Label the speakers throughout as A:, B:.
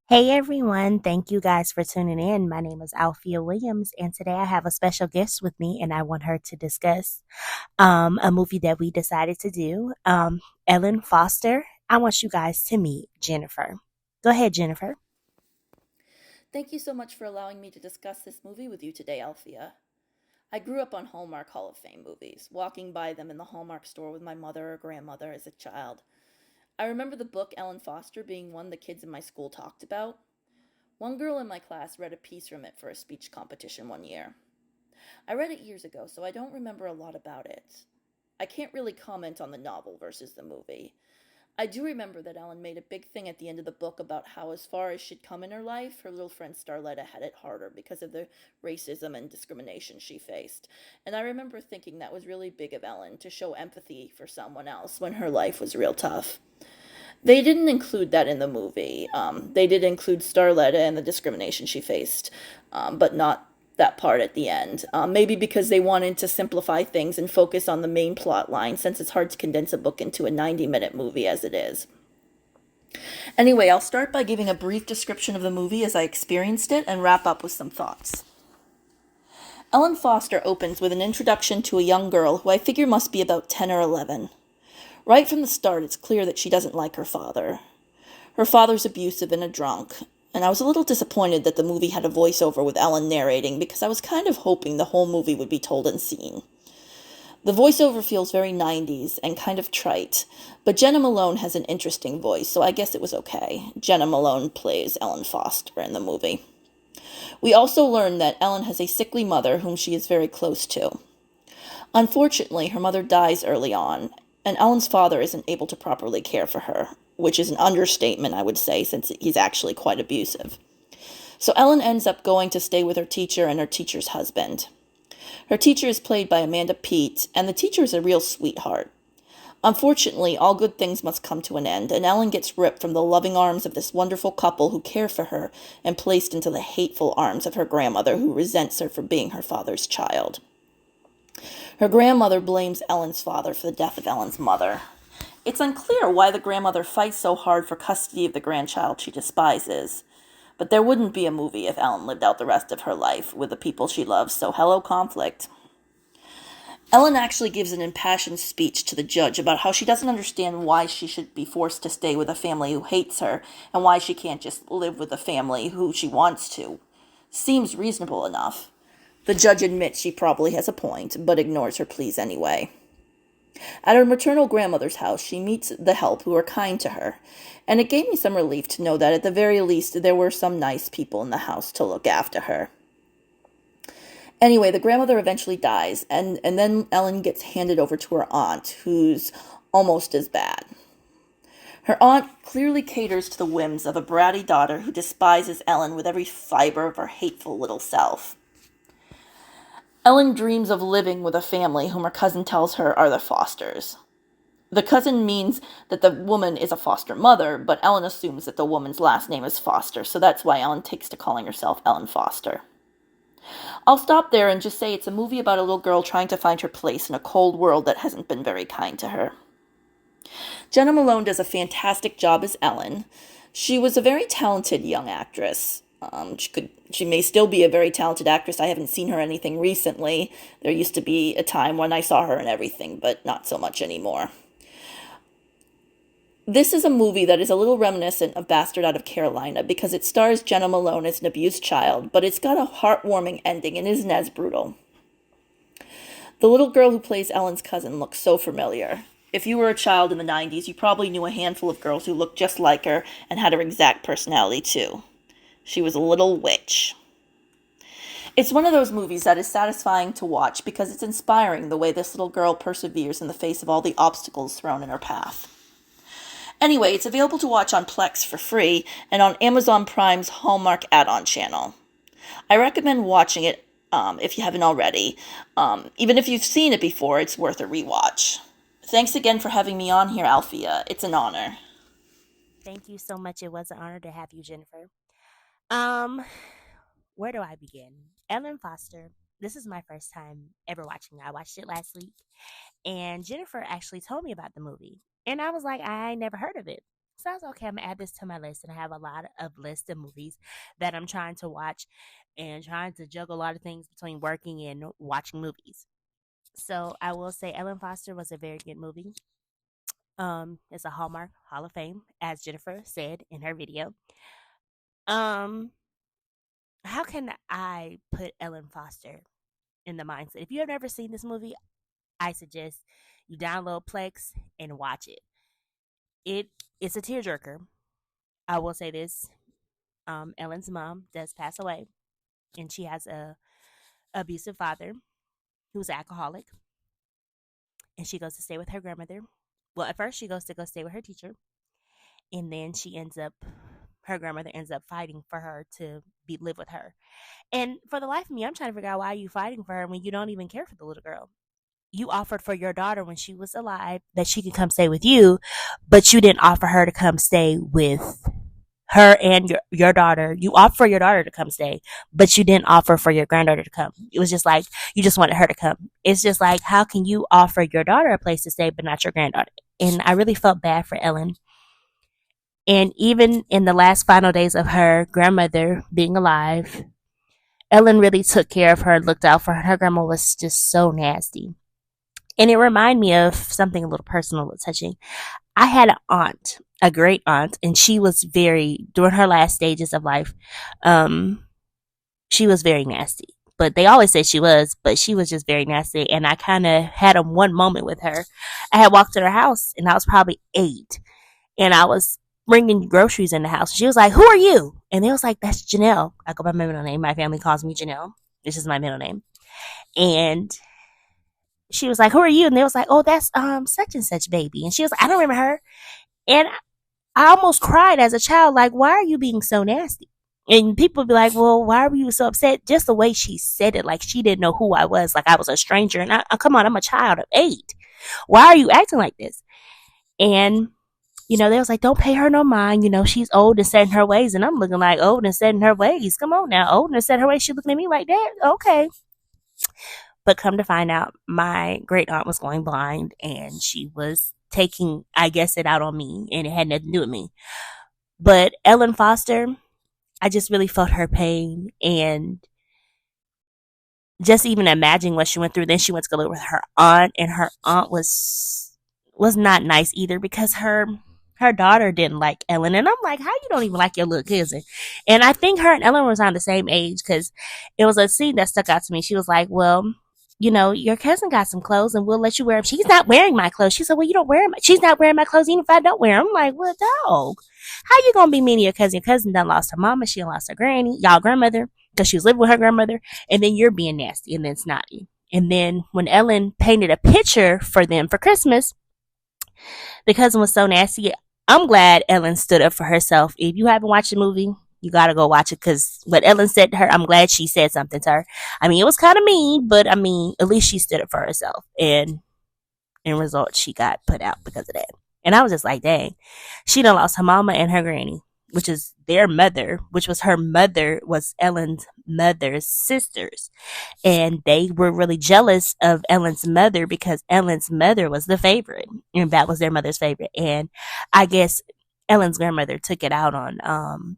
A: Hey everyone, thank you guys for tuning in. My name is Alfia Williams, and today I have a special guest with me, and I want her to discuss a movie that we decided to do. Ellen Foster. I want you guys to meet Jennifer. Go ahead, Jennifer.
B: Thank you so much for allowing me to discuss this movie with you today, Althea. I grew up on Hallmark Hall of Fame movies, walking by them in the Hallmark store with my mother or grandmother as a child. I remember the book Ellen Foster being one the kids in my school talked about. One girl in my class read a piece from it for a speech competition one year. I read it years ago, so I don't remember a lot about it. I can't really comment on the novel versus the movie. I do remember that Ellen made a big thing at the end of the book about how, as far as she'd come in her life, her little friend Starletta had it harder because of the racism and discrimination she faced. And I remember thinking that was really big of Ellen to show empathy for someone else when her life was real tough. They didn't include that in the movie. They did include Starletta and the discrimination she faced, but not that part at the end. Maybe because they wanted to simplify things and focus on the main plot line, since it's hard to condense a book into a 90-minute movie as it is. Anyway, I'll start by giving a brief description of the movie as I experienced it and wrap up with some thoughts. Ellen Foster opens with an introduction to a young girl who I figure must be about 10 or 11. Right from the start, it's clear that she doesn't like her father. Her father's abusive and a drunk, and I was a little disappointed that the movie had a voiceover with Ellen narrating because I was kind of hoping the whole movie would be told in scene. The voiceover feels very 90s and kind of trite, but Jenna Malone has an interesting voice, so I guess it was okay. Jenna Malone plays Ellen Foster in the movie. We also learn that Ellen has a sickly mother whom she is very close to. Unfortunately, her mother dies early on, and Ellen's father isn't able to properly care for her, which is an understatement, I would say, since he's actually quite abusive. So Ellen ends up going to stay with her teacher and her teacher's husband. Her teacher is played by Amanda Peet, and the teacher is a real sweetheart. Unfortunately, all good things must come to an end, and Ellen gets ripped from the loving arms of this wonderful couple who care for her and placed into the hateful arms of her grandmother who resents her for being her father's child. Her grandmother blames Ellen's father for the death of Ellen's mother. It's unclear why the grandmother fights so hard for custody of the grandchild she despises. But there wouldn't be a movie if Ellen lived out the rest of her life with the people she loves, so hello conflict. Ellen actually gives an impassioned speech to the judge about how she doesn't understand why she should be forced to stay with a family who hates her and why she can't just live with a family who she wants to. Seems reasonable enough. The judge admits she probably has a point, but ignores her pleas anyway. At her maternal grandmother's house, she meets the help who are kind to her, and it gave me some relief to know that at the very least there were some nice people in the house to look after her. Anyway, the grandmother eventually dies, and then Ellen gets handed over to her aunt, who's almost as bad. Her aunt clearly caters to the whims of a bratty daughter who despises Ellen with every fiber of her hateful little self. Ellen dreams of living with a family whom her cousin tells her are the Fosters. The cousin means that the woman is a foster mother, but Ellen assumes that the woman's last name is Foster, so that's why Ellen takes to calling herself Ellen Foster. I'll stop there and just say it's a movie about a little girl trying to find her place in a cold world that hasn't been very kind to her. Jenna Malone does a fantastic job as Ellen. She was a very talented young actress. She may still be a very talented actress. I haven't seen her in anything recently. There used to be a time when I saw her in everything, but not so much anymore. This is a movie that is a little reminiscent of Bastard Out of Carolina because it stars Jenna Malone as an abused child, but it's got a heartwarming ending and isn't as brutal. The little girl who plays Ellen's cousin looks so familiar. If you were a child in the 90s, you probably knew a handful of girls who looked just like her and had her exact personality too. She was a little witch. It's one of those movies that is satisfying to watch because it's inspiring the way this little girl perseveres in the face of all the obstacles thrown in her path. Anyway, it's available to watch on Plex for free and on Amazon Prime's Hallmark add-on channel. I recommend watching it if you haven't already. Even if you've seen it before, it's worth a rewatch. Thanks again for having me on here, Alfia. It's an honor.
A: Thank you so much. It was an honor to have you, Jennifer. Um, where do I begin? Ellen Foster. This is my first time ever watching it. I watched it last week, and Jennifer actually told me about the movie, and I was like, I never heard of it. So I was okay. I'm gonna add this to my list, and I have a lot of lists of movies that I'm trying to watch, and trying to juggle a lot of things between working and watching movies. So I will say Ellen Foster was a very good movie. It's a Hallmark Hall of Fame, as Jennifer said in her video. Um, how can I put Ellen Foster in the mindset? If you have never seen this movie, I suggest you download Plex and watch it. It it's a tearjerker. I will say this: Ellen's mom does pass away, and she has a abusive father who's an alcoholic, and she goes to stay with her grandmother. Well, at first she goes to go stay with her teacher, and then her grandmother ends up fighting for her to be live with her. And for the life of me, I'm trying to figure out why are you fighting for her when you don't even care for the little girl. You offered for your daughter when she was alive that she could come stay with you, but you didn't offer her to come stay with her and your daughter. You offered for your daughter to come stay, but you didn't offer for your granddaughter to come. It was just like you just wanted her to come. It's just like, how can you offer your daughter a place to stay but not your granddaughter? And I really felt bad for Ellen. And even in the last final days of her grandmother being alive, Ellen really took care of her and looked out for her. Her grandma was just so nasty. And it reminded me of something a little personal, a little touching. I had an aunt, a great aunt, and she was during her last stages of life, um, she was very nasty. But they always said but she was just very nasty. And I kind of had one moment with her. I had walked to her house, and I was probably 8, and I was bringing groceries in the house. She was like, "Who are you?" And they was like, "That's Janelle." I go by my middle name. My family calls me Janelle. This is my middle name. And she was like, "Who are you?" And they was like, "Oh, that's such and such baby." And she was like, "I don't remember her." And I almost cried as a child, like, "Why are you being so nasty?" And people would be like, "Well, why were you so upset?" Just the way she said it, like she didn't know who I was, like I was a stranger. And come on, I'm a child of 8. Why are you acting like this? And they was like, "Don't pay her no mind. She's old and set in her ways." And I'm looking like, old and set in her ways. Come on now, old and set in her ways. She looking at me like that. Okay. But come to find out, my great aunt was going blind, and she was taking, I guess, it out on me, and it had nothing to do with me. But Ellen Foster, I just really felt her pain, and just even imagining what she went through. Then she went to go live with her aunt, and her aunt was not nice either, because her daughter didn't like Ellen. And I'm like, how you don't even like your little cousin? And I think her and Ellen was on the same age, because it was a scene that stuck out to me. She was like, "Well, your cousin got some clothes and we'll let you wear them." "She's not wearing my clothes." She said, "Well, you don't wear them." "She's not wearing my clothes even if I don't wear them." I'm like, "Well, dog, how you gonna be mean to your cousin? Your cousin done lost her mama. She done lost her granny, y'all grandmother, because she was living with her grandmother. And then you're being nasty and then snotty." And then when Ellen painted a picture for them for Christmas, the cousin was so nasty. I'm glad Ellen stood up for herself. If you haven't watched the movie, you gotta go watch it, because what Ellen said to her, I'm glad she said something to her. I mean, it was kind of mean, but I mean, at least she stood up for herself. And in result, she got put out because of that. And I was just like, dang, she done lost her mama and her granny, which is their mother, which was her mother, was Ellen's mother's sisters. And they were really jealous of Ellen's mother, because Ellen's mother was the favorite, and that was their mother's favorite. And I guess Ellen's grandmother took it out on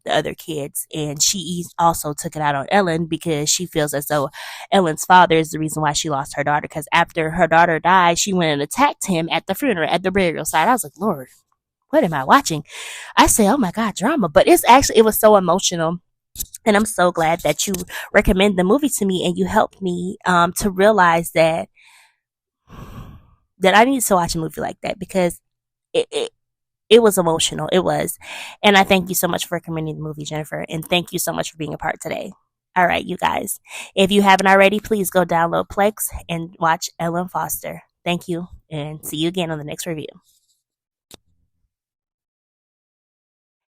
A: the other kids, and she also took it out on Ellen, because she feels as though Ellen's father is the reason why she lost her daughter. Because after her daughter died, she went and attacked him at the funeral, at the burial site. I was like, Lord, what am I watching? I say, oh my God, drama. But it was so emotional. And I'm so glad that you recommend the movie to me, and you helped me to realize that I need to watch a movie like that, because it, it, it was emotional. It was. And I thank you so much for recommending the movie, Jennifer. And thank you so much for being a part today. All right, you guys. If you haven't already, please go download Plex and watch Ellen Foster. Thank you, and see you again on the next review.